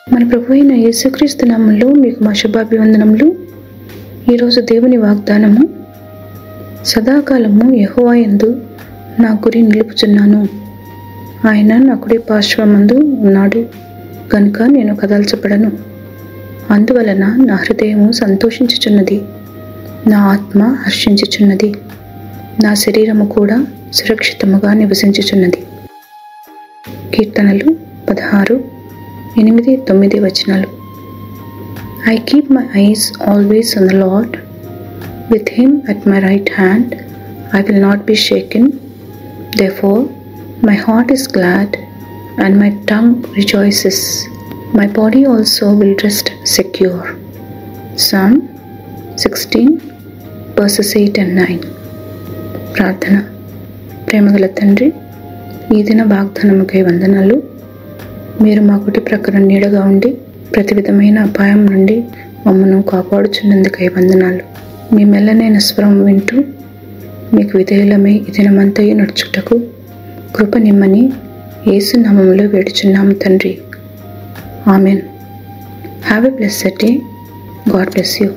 మన ప్రభు అయిన యేసుక్రీస్తు నామములో మీకు మా శుభాభివందనములు. ఈరోజు దేవుని వాగ్దానము, సదాకాలము యెహోవా యందు నా గురి నిలుపుచున్నాను. ఆయన నా కుడి పార్శ్వమందు ఉన్నాడు కనుక నేను కదల్చబడను. అందువలన నా హృదయము సంతోషించుచున్నది, నా ఆత్మ హర్షించుచున్నది, నా శరీరము కూడా సురక్షితముగా నివసించుచున్నది. కీర్తనలు 16:8-9 I keep my eyes always on the Lord. With him at my right hand, I will not be shaken. Therefore, my heart is glad and my tongue rejoices. My body also will rest secure. Psalm 16:8-9. ప్రార్థన. ప్రేమగల తండ్రి, ఈ దిన వాగ్దానముకై వందనాలు. మీరు మా కుడి ప్రక్కన నీడగా ఉండి ప్రతి విధమైన అపాయం నుండి మమ్మను కాపాడుచున్నందుకై వందనాలు. మీ మెల్లనైన స్వరం వింటూ మీకు విధేయులమై ఈ దినమంతయు నడుచుటకు కృప నిమ్మని యేసు నామములో వేడుచున్నాము తండ్రి. Amen. Have a blessed day. God bless you.